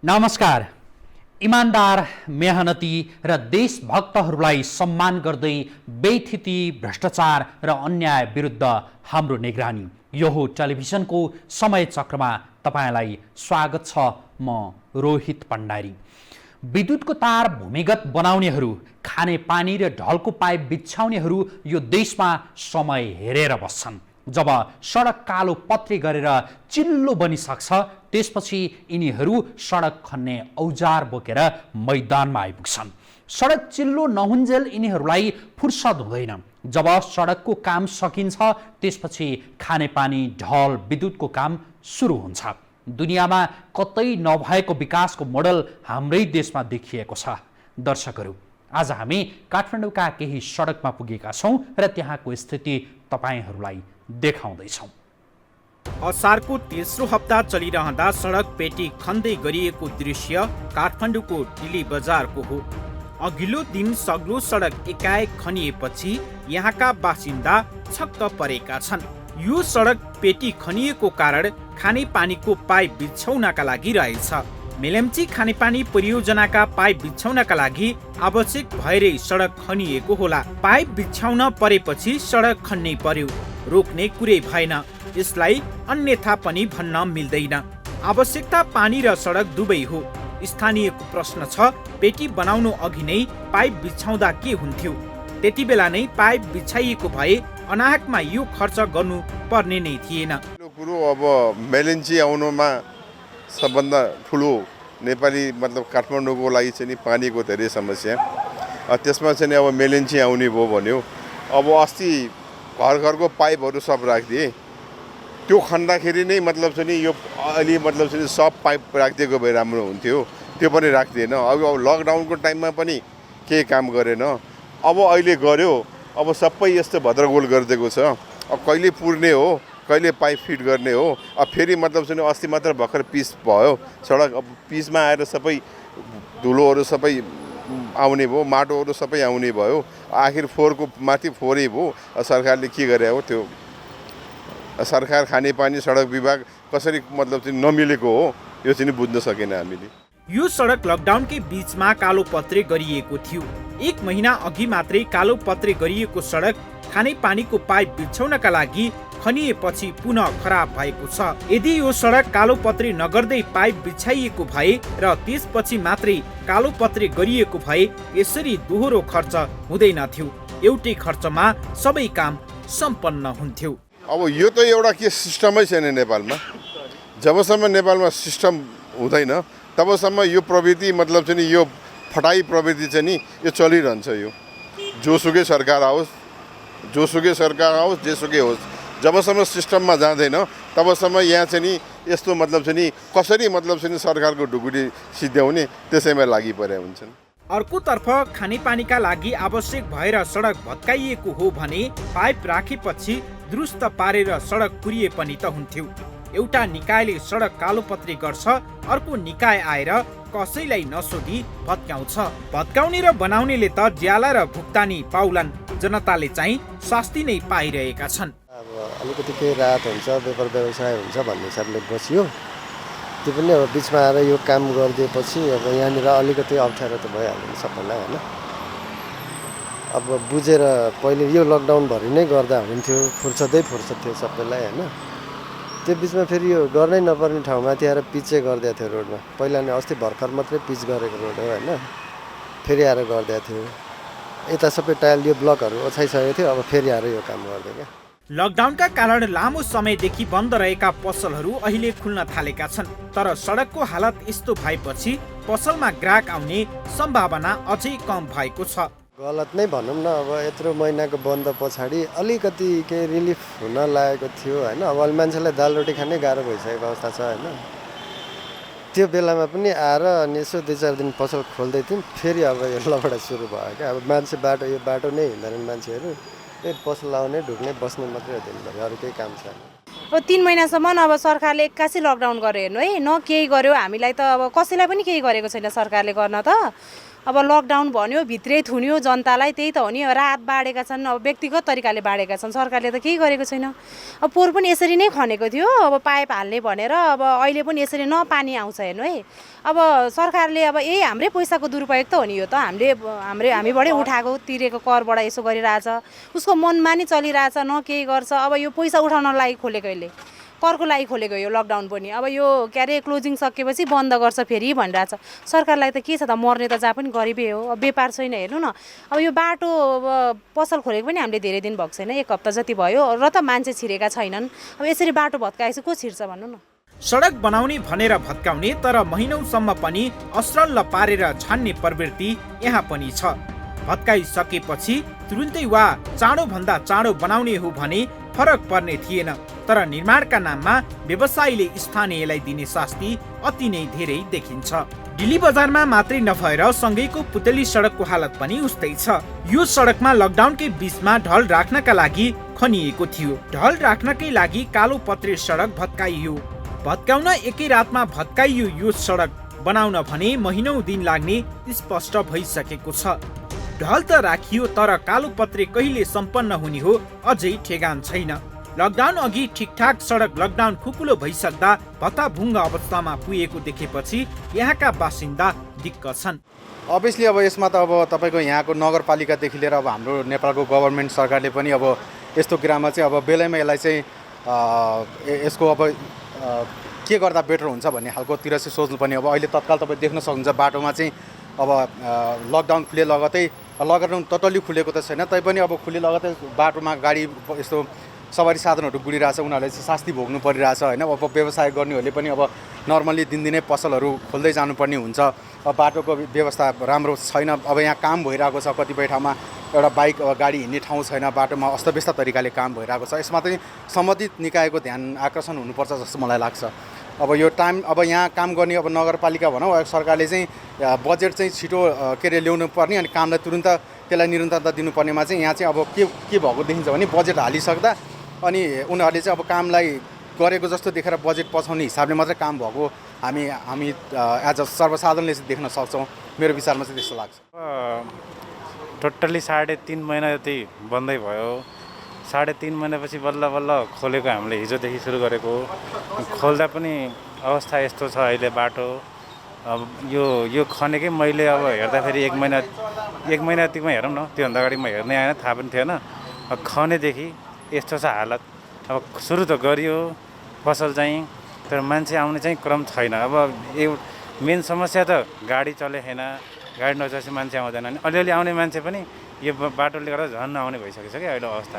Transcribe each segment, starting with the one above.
नमस्कार। इमानदार, मेहनती र देशभक्तहरूलाई सम्मान गर्दै बेइज्जती, भ्रष्टाचार र अन्याय विरुद्ध हाम्रो निगरानी। यो हो टेलिभिजनको समय चक्रमा तपाईलाई स्वागत छ। म रोहित भण्डारी। विद्युतको तार भूमिगत बनाउनेहरू, खाने पानी र ढलको पाइप बिछाउनेहरू यो देशमा समय हेरेर बस्छन्। जब सडक कालो पत्रे गरेर चिल्लो बनिसक्छ, त्यसपछि यिनीहरू सडक खन्ने औजार बोकेर मैदानमा आइपुग्छन्। सडक चिल्लो नहुन्जेल यिनीहरूलाई फुर्सद हुँदैन। जब सडकको काम सकिन्छ, त्यसपछि खानेपानी, ढल, विद्युतको काम सुरु हुन्छ। दुनियाँमा कतै नभएको विकासको मोडल हाम्रै देशमा देखिएको छ। दर्शकहरू, आज हामी काठमाडौँका केही सडकमा पुगेका छौँ र त्यहाँको स्थिति तपाईहरूलाई देखाउँदैछौँ। असारको तेस्रो हप्ता चलिरहँदा सडक पेटी खन्दै गरिएको दृश्य काठमाडौँको डिली बजारको हो। अघिल्लो दिन सग्लो सडक एकाएक खनिएपछि यहाँका बासिन्दा छक्क परेका छन्। यो सडक पेटी खनिएको कारण खानेपानीको पाइप बिछाउनका लागि रहेछ। मेलम्ची खानेपानी परियोजनाका पाइप बिछाउनका लागि आवश्यक भएरै सडक खनिएको होला। पाइप बिछाउन परेपछि सडक खन्नै पर्यो, रोक्ने कुरै भएन। यसलाई अन्यथा पनि भन्न मिल्दैन। आवश्यकता पानी र सडक दुवै हो। स्थानीयको प्रश्न छ, पेटी बनाउनु अघि नै पाइप बिछाउँदा के हुन्थ्यो? त्यति बेला नै पाइप बिछाइएको भए अनाहकमा यो खर्च गर्नु पर्ने नै थिएन। कुरो अब मेलम्ची आउनुमा सबभन्दा ठुलो नेपाली काठमाडौँको लागि चाहिँ नि पानीको धेरै समस्या। त्यसमा चाहिँ अब मेलम्ची आउने भयो भन्यो। अब अस्ति घर घरको पाइपहरू सब राखिदिए। त्यो खन्दाखेरि नै चाहिँ नि यो अलि चाहिँ सब पाइप राखिदिएको भए राम्रो हुन्थ्यो। त्यो पनि राखिदिएन। अब लकडाउनको टाइममा पनि केही काम गरेन। अब अहिले गर्यो। अब सबै यस्तो भद्रगोल गरिदिएको छ। अब कहिले पुर्ने हो, कहिले पाइप फिट गर्ने हो। अब फेरि चाहिँ अस्ति मात्र भर्खर पिच भयो सडक। अब पिचमा आएर सबै धुलोहरू सबै आउने भयो, माटोहरू सबै आउने भयो। आखिर फोहोरको माथि फोहोरै भयो। सरकारले के गरे हो? त्यो सरकार, खानेपानी, सडक विभाग कसरी चाहिँ नमिलेको हो, यो चाहिँ बुझ्न सकेन हामीले। यो सडक लकडाउनकै बीचमा कालो पत्रे गरिएको थियो। 1 महिना अघि मात्रै कालो पत्रे गरिएको सडक खानेपानीको पाइप बिछाउनका लागि खनिएपछि पुनः खराब भएको छ। यदि यो सडक कालो पत्रे नगर्दै पाइप बिछाइएको भए र त्यसपछि मात्रै कालो पत्रे गरिएको भए यसरी दोहोरो खर्च हुँदैन थियो। एउटै खर्चमा सबै काम सम्पन्न हुन्थ्यो। अब यो त एउटा के सिस्टमै छैन नेपालमा। जबसम्म नेपालमा सिस्टम हुँदैन तबसम्म यो प्रवृत्ति चाहिँ नि यो फटाई प्रवृत्ति चाहिँ नि यो चलिरहन्छ। यो जोसुकै सरकार आओस्, जेसुकै होस्, जबसम्म सिस्टममा जाँदैन तबसम्म यहाँ चाहिँ नि यस्तो चाहिँ नि कसरी चाहिँ नि सरकारको ढुकुटी सिद्ध्याउने त्यसैमा लागि परे हुन्छन्। अर्कोतर्फ खानेपानीका लागि आवश्यक भएर सडक भत्काइएको हो भने पाइप राखेपछि दुरुस्त पारेर सडक पुरिए पनि त हुन्थ्यो। एउटा निकायले सडक कालोपत्री गर्छ, अर्को निकाय आएर कसैलाई नसोधी भत्काउँछ। भत्काउने र बनाउनेले त ज्याला र भुक्तानी पाउलान्। जनताले चाहिँ शास्ति नै पाइरहेका छन्। अब अलिकति केही राहत हुन्छ, व्यापार व्यवसाय हुन्छ भन्ने हिसाबले बसियो। त्यो पनि अब बिचमा आएर यो काम गरिदिएपछि अब यहाँनिर अलिकति अप्ठ्यारो त भइहाल्यो सबैलाई होइन। अब बुझेर पहिले यो लकडाउनभरि नै गर्दा हुन्थ्यो, फुर्सद थियो सबैलाई होइन। त्यो बिचमा फेरि यो गर्नै नपर्ने ठाउँमा आएर पिचै गरिदिएको थियो रोडमा। पहिला नै अस्ति भर्खर मात्रै पिच गरेको रोड हो होइन, फेरि आएर गरिदिएको थियो। यता सबै टाइल यो ब्लकहरू ओछाइसकेको थियो, अब फेरि आएर यो काम गर्दै क्या। लकडाउनका कारण लामो समयदेखि बन्द रहेका पसलहरू अहिले खुल्न थालेका छन्। तर सडकको हालत यस्तो भएपछि पसलमा ग्राहक आउने सम्भावना अझै कम भएको छ। गलत नै भनौँ न, अब यत्रो महिनाको बन्द पछाडि अलिकति केही रिलिफ हुन लागेको थियो होइन। अब अहिले मान्छेलाई दाल रोटी खानै गाह्रो भइसकेको अवस्था छ होइन। त्यो बेलामा पनि आएर अनि यसो 2-4 दिन पसल खोल्दै थियौँ, फेरि अब यो लफडा सुरु भयो क्या। अब मान्छे यो बाटो नै हिँड्दैनन् मान्छेहरू, त्यही पसल लाउने, ढुक्ने, बस्ने मात्रै हो दिनभरि, अरू केही काम छैन। अब 3 महिनासम्म अब सरकारले एक्कासी लकडाउन गर्यो हेर्नु है, न केही गर्यो। हामीलाई त अब कसैलाई पनि केही गरेको छैन सरकारले गर्न त। अब लकडाउन भन्यो, भित्रै थुन्यो जनतालाई, त्यही त हो नि। राहत बाँडेका छन्, अब व्यक्तिगत तरिकाले बाँडेका छन्, सरकारले त केही गरेको छैन। अब पोहोर पनि यसरी नै खनेको थियो, अब पाइप हाल्ने भनेर। अब अहिले पनि यसरी न पानी आउँछ हेर्नु है। अब सरकारले अब यही हाम्रै पैसाको दुरुपयोग त हो नि यो त। हामीबाटै उठाएको तिरेको करबाट यसो गरिरहेछ, उसको मनमानी चलिरहेछ, न केही गर्छ। अब यो पैसा उठाउन लागि खोलेको यसले, करको लागि खोलेको यो लकडाउन पनि। अब यो के अरे क्लोजिङ सकेपछि बन्द गर्छ फेरि भनिरहेछ। सरकारलाई त के छ त, मर्ने त जहाँ पनि गरिबे हो। अब व्यापार छैन हेर्नु न। अब यो बाटो पसल खोलेको पनि हामीले धेरै दिन भएको छैन, 1 हप्ता जति भयो, र त मान्छे छिरेका छैनन्। अब यसरी बाटो भत्काएपछि को छिर्छ भन्नु न। सडक बनाउने भनेर भत्काउने तर महिनौसम्म पनि असरल्ल पारेर छान्ने प्रवृत्ति यहाँ पनि छ। भत्काइसकेपछि तुरुन्तै वा चाँडोभन्दा चाँडो बनाउने हो भने फरक पर्ने थिएन। तर निर्माणका नाममा व्यवसायीले स्थानीयलाई दिने शास्ति अति नै धेरै देखिन्छ। दिल्ली बजारमा मात्रै नभएर सँगैको पुतली सडकको हालत पनि उस्तै छ। यो सडकमा लकडाउनकै बीचमा ढल राख्नका लागि खनिएको थियो। ढल राख्नकै लागि कालो पत्रे सडक भत्काइयो। भत्काउन एकै रातमा भत्काइयो यो सडक, बनाउन भने महिनौं दिन लाग्ने स्पष्ट भइसकेको छ। ढल त राखियो, तर कालो पत्रे कहिले सम्पन्न हुने हो अझै ठेगान छैन। लकडाउन अघि ठिकठाक सडक लकडाउन खुकुलो भइसक्दा भत्ताभुङ्ग अवस्थामा पुगेको देखेपछि यहाँका बासिन्दा दिक्क छन्। अभियसली अब यसमा त अब तपाईँको यहाँको नगरपालिकादेखि लिएर अब हाम्रो नेपालको गभर्मेन्ट सरकारले पनि अब यस्तो कुरामा चाहिँ अब बेलैमा यसलाई चाहिँ यसको अब के गर्दा बेटर हुन्छ भन्ने खालकोतिर चाहिँ सोच्नुपर्ने। अब अहिले तत्काल तपाईँ देख्न सक्नुहुन्छ बाटोमा चाहिँ अब लकडाउन खुले लगतै, लकडाउन टोटल्ली खुलेको त छैन तैपनि अब खुले लगतै बाटोमा गाडी यस्तो सवारी साधनहरू गुडिरहेछ, उनीहरूले चाहिँ शास्ति भोग्नु परिरहेछ होइन। अब व्यवसाय गर्नेहरूले पनि अब नर्मल्ली दिनदिनै पसलहरू खोल्दै जानुपर्ने हुन्छ। अब बाटोको व्यवस्था राम्रो छैन। अब यहाँ काम भइरहेको छ, कतिपय ठाउँमा एउटा बाइक गाडी हिँड्ने ठाउँ छैन, बाटोमा अस्तव्यस्त तरिकाले काम भइरहेको छ। यसमा चाहिँ सम्बन्धित निकायको ध्यान आकर्षण हुनुपर्छ जस्तो मलाई लाग्छ। अब यो टाइम अब यहाँ काम गर्ने अब नगरपालिका भनौँ, सरकारले चाहिँ बजेट चाहिँ छिटो के अरे ल्याउनु पर्ने अनि कामलाई तुरुन्त त्यसलाई निरन्तरता दिनुपर्नेमा चाहिँ यहाँ चाहिँ अब के भएको देखिन्छ भने बजेट हालिसक्दा अनि उनीहरूले चाहिँ अब कामलाई गरेको जस्तो देखेर बजेट पछाउने हिसाबले मात्रै काम भएको हामी एज अ सर्वसाधारणले चाहिँ देख्न सक्छौँ। मेरो विचारमा चाहिँ त्यस्तो लाग्छ। टोटल्ली 3.5 महिना जति बन्दै भयो। 3.5 महिनापछि बल्ल बल्ल खोलेको हामीले हिजोदेखि सुरु गरेको। खोल्दा पनि अवस्था यस्तो छ अहिले बाटो। अब यो खनेकै मैले अब हेर्दाखेरि 1 महिना यतिमा हेरौँ न, त्योभन्दा अगाडि म हेर्नै आएन, थाहा पनि थिएन। खनेदेखि यस्तो छ हालत। अब सुरु त गरियो पसल चाहिँ, तर मान्छे आउने चाहिँ क्रम छैन। अब मेन समस्या त गाडी चले छैन, गाडी नचलेपछि मान्छे आउँदैन। अनि अलिअलि आउने मान्छे पनि यो बाटोले गर्दा झन् नआउने भइसकेको छ क्या अहिले अवस्था।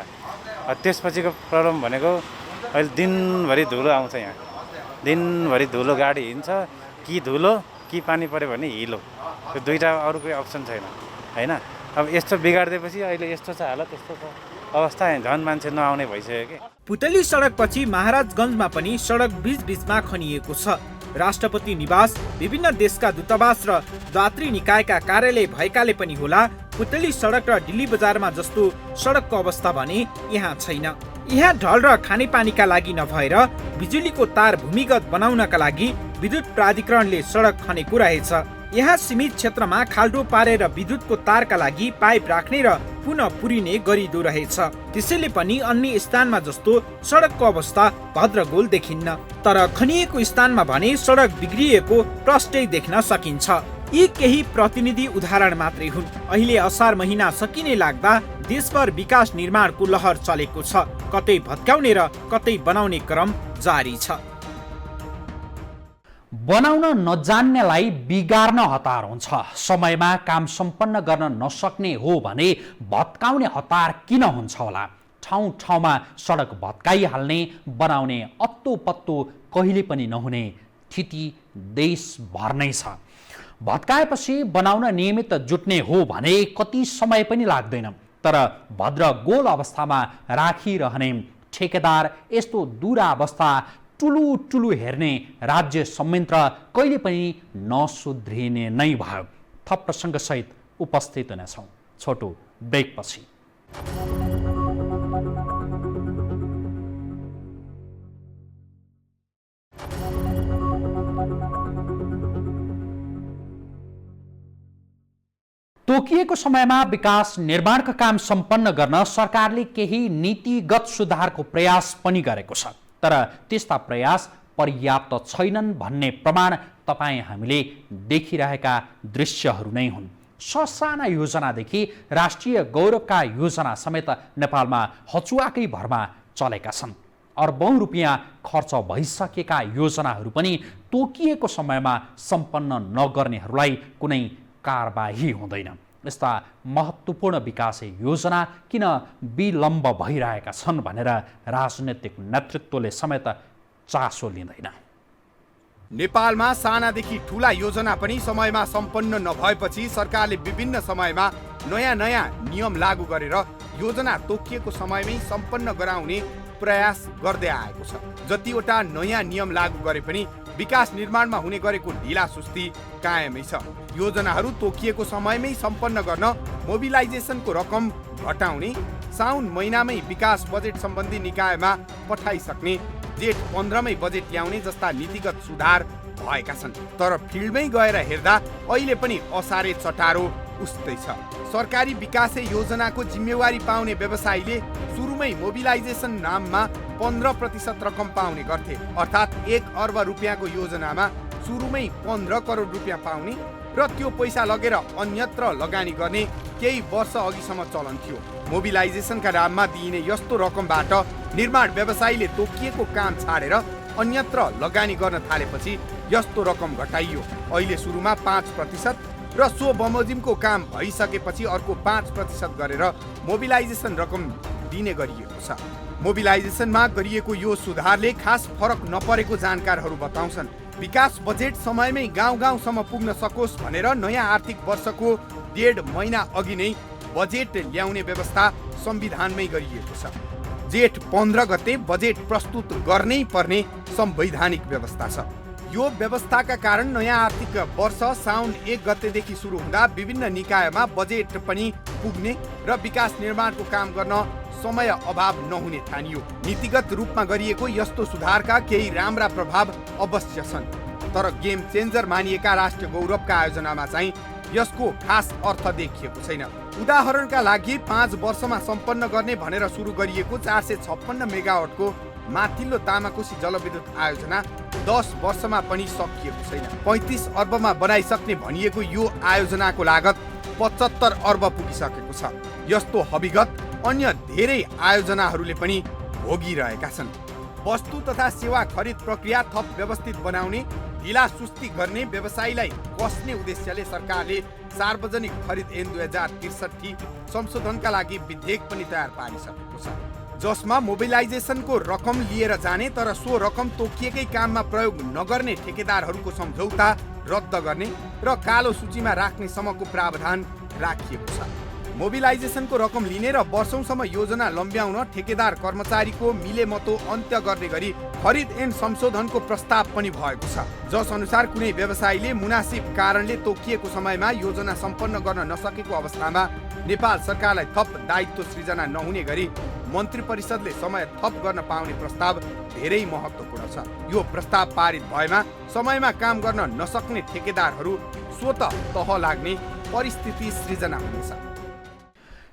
त्यसपछिको प्रब्लम भनेको अहिले दिनभरि धुलो आउँछ यहाँ, दिनभरि धुलो गाडी हिँड्छ, कि धुलो कि पानी पऱ्यो भने हिलो, त्यो दुईवटा अरू कोही अप्सन छैन होइन। अब यस्तो बिगारिदिएपछि अहिले यस्तो छ हालत, यस्तो छ अवस्था, झन् मान्छे नआउने भइसक्यो कि। पुतली सडकपछि महाराजगञ्जमा पनि सडक बीचमा खनिएको छ। राष्ट्रपति निवास, विभिन्न देशका दूतावास र यात्री निकायका कार्यालय भएकाले पनि होला पुतली सडक र दिल्ली बजारमा जस्तो सडकको अवस्था भने यहाँ छैन। यहाँ ढल र खानेपानीका लागि नभएर बिजुलीको तार भूमिगत बनाउनका लागि विद्युत प्राधिकरणले सडक खनेको रहेछ। यहाँ सीमित क्षेत्रमा खाल्डो पारेर विद्युतको तारका लागि पाइप राख्ने र पुनः पुरिने गरिदो रहेछ। त्यसैले पनि अन्य स्थानमा जस्तो सडकको अवस्था भद्रगोल देखिन्न। तर खनिएको स्थानमा भने सडक बिग्रिएको प्रष्टै देख्न सकिन्छ। यी केही प्रतिनिधि उदाहरण मात्रै हुन्। अहिले असार महिना सकिने लाग्दा देशभर विकास निर्माणको लहर चलेको छ। कतै भत्काउने र कतै बनाउने क्रम जारी छ। बनाउन नजान्नेलाई बिगार्न हतार हुन्छ। समयमा काम सम्पन्न गर्न नसक्ने हो भने भत्काउने हतार किन हुन्छ होला? ठाउँ ठाउँमा सडक भत्काइहाल्ने, बनाउने अत्तो पत्तो कहिले पनि नहुने स्थिति देशभर नै छ। भत्काएपछि बनाउन नियमित जुट्ने हो भने कति समय पनि लाग्दैन। तर भद्रगोल अवस्थामा राखिरहने ठेकेदार, यस्तो दुरावस्था टुलु हेर्ने राज्य संयन्त्र कहिले पनि नसुध्रिने नै भयो। थप प्रसङ्गसहित उपस्थित हुनेछौँ छोटो ब्रेकपछि। तोकिएको समयमा विकास निर्माणका काम सम्पन्न गर्न सरकारले केही नीतिगत सुधारको प्रयास पनि गरेको छ, तर त्यस्ता प्रयास पर्याप्त छैनन् भन्ने प्रमाण तपाईँ हामीले देखिरहेका दृश्यहरू नै हुन्। ससाना योजनादेखि राष्ट्रिय गौरवका योजना समेत नेपालमा हचुवाकै भरमा चलेका छन्। अर्बौं रुपियाँ खर्च भइसकेका योजनाहरू पनि तोकिएको समयमा सम्पन्न नगर्नेहरूलाई कुनै कारबाही हुँदैन। यस्ता महत्त्वपूर्ण विकास योजना किन विलम्ब भइरहेका छन् भनेर राजनीतिक नेतृत्वले समेत चासो लिँदैन। नेपालमा सानादेखि ठूला योजना पनि समयमा सम्पन्न नभएपछि सरकारले विभिन्न समयमा नयाँ नियम लागू गरेर योजना तोकिएको समयमै सम्पन्न गराउने प्रयास गर्दै आएको छ। जतिवटा नयाँ नियम लागू गरे पनि विकास निर्माणमा हुने गरेको ढिला सुस्ती कायमै छ। योजनाहरू तोकिएको समयमै सम्पन्न गर्न मोबिलाइजेसनको रकम घटाउने, साउन महिनामै विकास बजेट सम्बन्धी निकायमा पठाइसक्ने, जेठ 15 मै बजेट ल्याउने जस्ता नीतिगत सुधार भएका छन्। तर फिल्डमै गएर हेर्दा अहिले पनि असारे चटारो उस्तै छ। सरकारी विकास योजनाको जिम्मेवारी पाउने व्यवसायीले सुरुमै मोबिलाइजेसन नाममा 15% रकम पाउने गर्थे, अर्थात् 1 अर्ब रुपियाँको योजनामा सुरुमै 15 करोड रुपियाँ पाउने र त्यो पैसा लगेर अन्यत्र लगानी गर्ने केही वर्ष अघिसम्म चलन थियो। मोबिलाइजेसनका नाममा दिइने यस्तो रकमबाट निर्माण व्यवसायीले तोकिएको काम छाडेर अन्यत्र लगानी गर्न थालेपछि यस्तो रकम घटाइयो। अहिले सुरुमा 5% र सो बमोजिमको काम भइसकेपछि अर्को 5% गरेर मोबिलाइजेसन रकम दिने गरिएको छ। मोबिलाइजेसनमा गरिएको यो सुधारले खास फरक नपरेको जानकारहरू बताउँछन्। विकास बजेट समयमै गाउँ-गाउँसम्म पुग्न सकोस् भनेर नयाँ आर्थिक वर्षको 1.5 महिना अघि नै बजेट ल्याउने व्यवस्था संविधानमै गरिएको छ। जेठ 15 गते बजेट प्रस्तुत गर्नै पर्ने संवैधानिक व्यवस्था छ। यो व्यवस्थाका कारण नयाँ आर्थिक वर्ष साउन 1 गतेदेखि सुरु हुँदा विभिन्न निकायमा बजेट पनि पुग्ने र विकास निर्माणको काम गर्न समय अभाव नहुने ठानियो। नीतिगत रूपमा गरिएको यस्तो सुधारका केही राम्रा प्रभाव अवश्य छन्, तर गेम चेन्जर मानिएका राष्ट्रिय गौरवका आयोजनामा चाहिँ यसको खास अर्थ देखिएको छैन। उदाहरणका लागि 5 वर्षमा सम्पन्न गर्ने भनेर सुरु गरिएको 456 मेगावाटको माथिल्लो तामाकोशी जलविद्युत आयोजना 10 वर्षमा पनि सकिएको छैन। 35 अर्बमा बनाइसक्ने भनिएको यो आयोजनाको लागत 75 अर्ब पुगिसकेको छ। यस्तो हविगत अन्य धेरै आयोजनाहरूले पनि भोगिरहेका छन्। वस्तु तथा सेवा खरिद प्रक्रिया थप व्यवस्थित बनाउने, ढिला सुस्ती गर्ने, व्यवसायीलाई कस्ने उद्देश्यले सरकारले सार्वजनिक खरिद ऐन 2063 संशोधनका लागि विधेयक पनि तयार पारिसकेको छ, जसमा मोबिलाइजेसनको रकम लिएर जाने तर सो रकम तोकिएकै काममा प्रयोग नगर्ने ठेकेदारहरूको सम्झौता रद्द गर्ने र कालो सूचीमा राख्ने सम्मको प्रावधान राखिएको छ। मोबिलाइजेसनको रकम लिने र वर्षौंसम्म योजना लम्ब्याउन ठेकेदार कर्मचारीको मिलेमतो अन्त्य गर्ने गरी खरिद ऐन संशोधनको प्रस्ताव पनि भएको छ, जस अनुसार कुनै व्यवसायीले मुनासिब कारणले तोकिएको समयमा योजना सम्पन्न गर्न नसकेको अवस्थामा नेपाल सरकारलाई थप दायित्व सृजना नहुने गरी मन्त्री परिषदले समय थप गर्न पाउने प्रस्ताव धेरै महत्त्वपूर्ण छ। यो प्रस्ताव पारित भएमा समयमा काम गर्न नसक्ने ठेकेदारहरू स्वत तह लाग्ने परिस्थिति सृजना हुनेछ।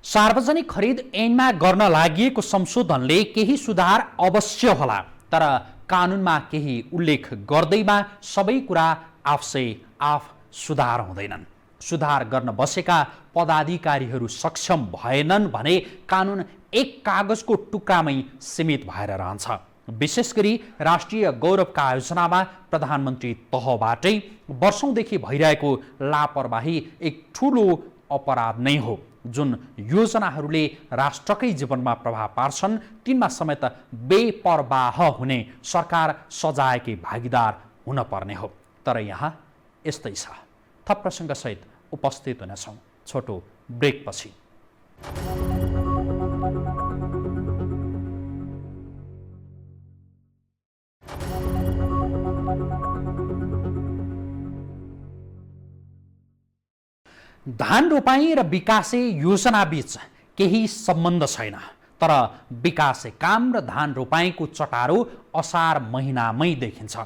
सार्वजनिक खरिद ऐनमा गर्न लागि संशोधनले केही सुधार अवश्य होला, तर कानुनमा केही उल्लेख गर्दैमा सबै कुरा आफसे आफ सुधार हुँदैनन्। सुधार गर्न बसेका पदाधिकारीहरू सक्षम भएनन् भने कानुन एक कागजको टुक्रामै सीमित भएर रहन्छ। विशेष गरी राष्ट्रिय गौरवका आयोजनामा प्रधानमन्त्री तहबाटै वर्षौंदेखि भइरहेको लापरवाही एक ठूलो अपराध नै हो, जुन योजनाहरूले राष्ट्रकै जीवनमा प्रभाव पार्छन् तिनमा समेत बेपरवाह हुने सरकार सजायकै भागीदार हुन पर्ने हो। तर यहाँ यस्तै छ। थप प्रसङ्गसहित उपस्थित हुनेछौँ छोटो ब्रेकपछि। धान रोपाई र विकासे योजना बीच केही सम्बन्ध छैन, तर विकासे काम र धान रोपाईको चटारो असार महिनामै देखिन्छ।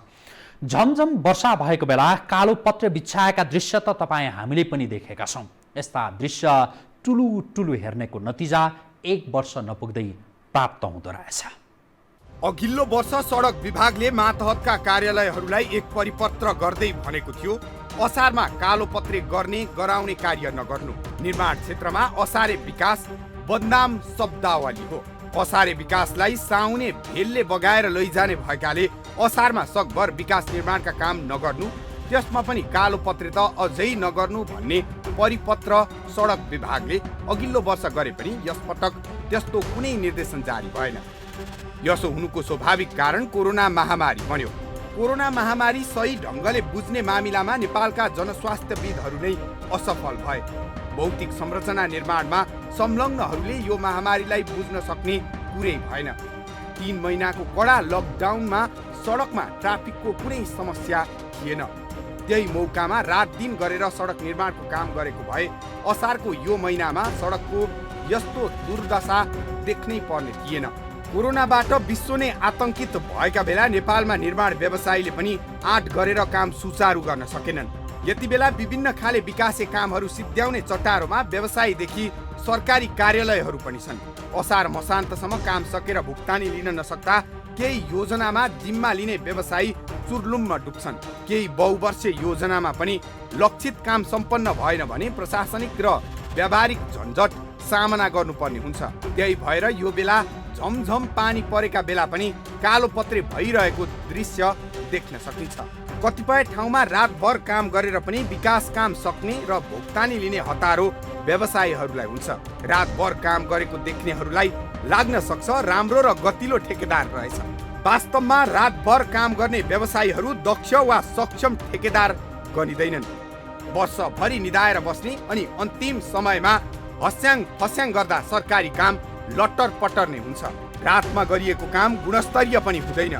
झमझम वर्षा भएको बेला कालो पत्र बिछाएका दृश्य त तपाईँ हामीले पनि देखेका छौँ। यस्ता दृश्य टुलु टुलु हेर्नेको नतिजा 1 वर्ष नपुग्दै प्राप्त हुँदो रहेछ। अघिल्लो वर्ष सडक विभागले मातहतका कार्यालयहरूलाई एक परिपत्र गर्दै भनेको थियो असारमा कालोपत्रे गर्ने गराउने कार्य नगर्नु। निर्माण क्षेत्रमा असारे विकास बदनाम शब्दावली हो। असारे विकासलाई साउने भेलले बगाएर लैजाने भएकाले असारमा सकभर विकास निर्माणका काम नगर्नु, त्यसमा पनि कालोपत्रे त अझै नगर्नु भन्ने परिपत्र सडक विभागले अघिल्लो वर्ष गरे पनि यसपटक त्यस्तो कुनै निर्देशन जारी भएन। यसो हुनुको स्वाभाविक कारण कोरोना महामारी बन्यो। कोरोना महामारी सही ढङ्गले बुझ्ने मामिलामा नेपालका जनस्वास्थ्यविदहरू नै असफल भए। भौतिक संरचना निर्माणमा संलग्नहरूले यो महामारीलाई बुझ्न सक्ने कुरै भएन। 3 महिनाको कडा लकडाउनमा सडकमा ट्राफिकको कुनै समस्या थिएन। त्यही मौकामा रात दिन गरेर सडक निर्माणको काम गरेको भए असारको यो महिनामा सडकको यस्तो दुर्दशा देख्नै पर्ने थिएन। कोरोनाबाट विश्व नै आतंकित भएका बेला नेपालमा निर्माण व्यवसायीले पनि आँट गरेर काम सुचारू गर्न सकेनन्। यति बेला विभिन्न खाले विकासे कामहरू सिद्ध्याउने चट्टारोमा व्यवसायीदेखि सरकारी कार्यालयहरू पनि छन्। असार मसान्तसम्म काम सकेर भुक्तानी लिन नसक्दा केही योजनामा जिम्मा लिने व्यवसायी चुर्लुममा डुब्छन्। केही बहुवर्षीय योजनामा पनि लक्षित काम सम्पन्न भएन भने प्रशासनिक र व्यावहारिक झन्झट सामना गर्नुपर्ने हुन्छ। त्यही भएर यो बेला झमझम पानी परेका बेला पनि कालोपत्रे भइरहेको दृश्य देख्न सकिन्छ। कतिपय ठाउँमा रातभर काम गरेर पनि विकास काम सक्ने र भुक्तानी लिने हतारो व्यवसायीहरूलाई हुन्छ। रातभर काम गरेको देख्नेहरूलाई लाग्न सक्छ राम्रो र गतिलो ठेकेदार रहेछ। वास्तवमा रातभर काम गर्ने व्यवसायीहरू दक्ष वा सक्षम ठेकेदार गनिँदैनन्। वर्षभरि निदाएर बस्ने अनि अन्तिम समयमा हस्याङ फस्याङ गर्दा सरकारी काम लट्टर पट्टर नै हुन्छ। रातमा गरिएको काम गुणस्तरीय पनि हुँदैन।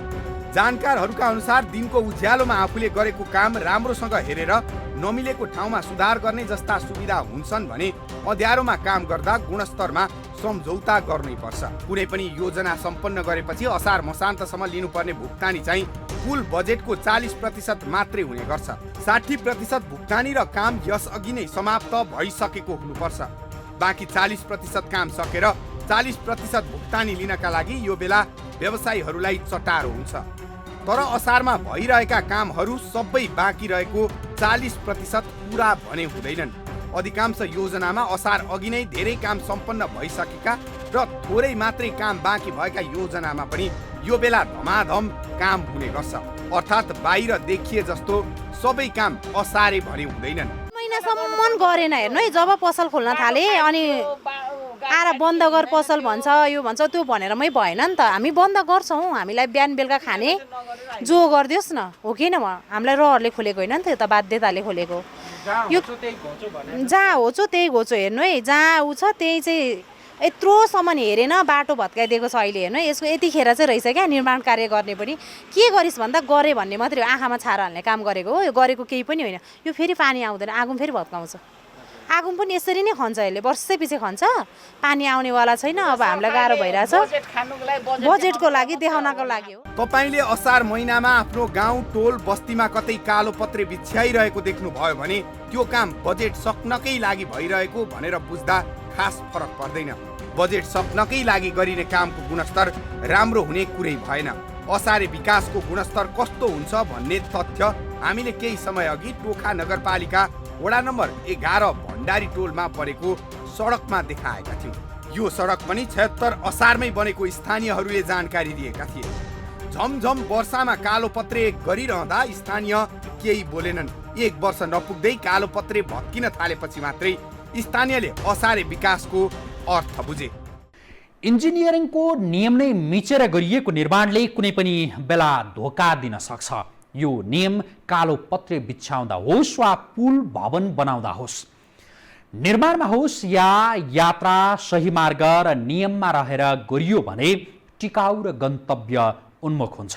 जानकारहरूका अनुसार दिनको उज्यालोमा आफूले गरेको काम राम्रोसँग हेरेर नमिलेको ठाउँमा सुधार गर्ने जस्ता सुविधा हुन्छन् भने अँध्यारोमा काम गर्दा गुणस्तरमा सम्झौता गर्नै पर्छ। कुनै पनि योजना सम्पन्न गरेपछि असार मसान्तसम्म लिनुपर्ने भुक्तानी चाहिँ कुल बजेटको 40% मात्रै हुने गर्छ। 60% भुक्तानी र काम यसअघि नै समाप्त भइसकेको हुनुपर्छ। बाँकी 40% काम सकेर 40% भुक्तानी लिनका लागि यो बेला व्यवसायीहरूलाई चटारो हुन्छ। तर असारमा भइरहेका कामहरू सबै बाँकी रहेको 40% पुरा भने हुँदैनन्। अधिकांश योजनामा असार अघि नै धेरै काम सम्पन्न भइसकेका र थोरै मात्रै काम बाँकी भएका योजनामा पनि यो बेला धमाधम काम हुने गर्छ। अर्थात् बाहिर देखिए जस्तो सबै काम असारे भने हुँदैनन्। महिनासम्म गरेन हेर्नु है। जब पसल खोल्न थाले अनि आएर बन्द गर पसल भन्छ, यो भन्छ, त्यो भनेर मै भएन नि त। हामी बन्द गर्छौँ, हामीलाई बिहान बेलुका खाने जो गरिदियोस् न, हो कि न? हामीलाई रहरले खोलेको होइन नि त, यो त बाध्यताले खोलेको। यो जहाँ होचो त्यही घोचो हेर्नु है। जहाँ ऊ छ त्यही चाहिँ यत्रोसम्म हेरेन बाटो भत्काइदिएको छ अहिले हेर्नु है। यसको यतिखेर चाहिँ रहेछ क्या निर्माण कार्य गर्ने पनि के गरिस् भन्दा गरे भन्ने मात्रै हो। आँखामा छारा हाल्ने काम गरेको हो, यो गरेको केही पनि होइन। यो फेरि पानी आउँदैन, आगो फेरि भत्काउँछ। आगो पनि यसरी नै खन्छ, यसले वर्षै पछि खन्छ। पानी आउनेवाला छैन, अब हामीलाई गाह्रो भइरहेछ। बजेटको लागि देखाउनको लागि हो। तपाईँले असार महिनामा आफ्नो गाउँ टोल बस्तीमा कतै कालोपत्रे बिछ्याइरहेको देख्नुभयो भने त्यो काम बजेट सक्नकै लागि भइरहेको भनेर बुझ्दा खास फरक पर्दैन। बजेट सक्नकै लागि गरिने कामको गुणस्तर राम्रो हुने कुरै भएन। असारे विकासको गुणस्तर कस्तो हुन्छ भन्ने तथ्य हामीले केही समय अघि टोखा नगरपालिका वडा नम्बर 11 भण्डारी टोलमा परेको सडकमा देखाएका थियौँ। यो सडक पनि 76 असारमै बनेको स्थानीयहरूले जानकारी दिएका थिए। झमझम वर्षामा कालोपत्रे गरिरहँदा स्थानीय केही बोलेनन्। 1 वर्ष नपुग्दै कालोपत्रे भत्किन थालेपछि मात्रै स्थानीयले असारे विकासको अर्थ बुझे। इन्जिनियरिङको नियम नै मिचेर गरिएको निर्माणले कुनै पनि बेला धोका दिन सक्छ। यो नियम कालोपत्रे बिछ्याउँदा होस् वा पुल भवन बनाउँदा होस्, निर्माणमा होस् या यात्रा सही मार्ग र नियममा रहेर गरियो भने टिकाउ र गन्तव्य उन्मुख हुन्छ।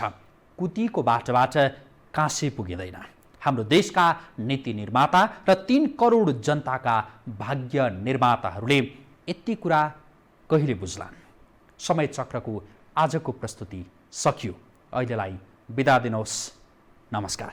कुतीको बाटोबाट काँसे पुगिँदैन। हाम्रो देशका नीति निर्माता र 3 करोड जनताका भाग्य निर्माताहरूले यति कुरा कहिले बुझ्लान्। समय चक्रको आजको प्रस्तुति सकियो। अहिलेलाई बिदा दिनुहोस्। नमस्कार।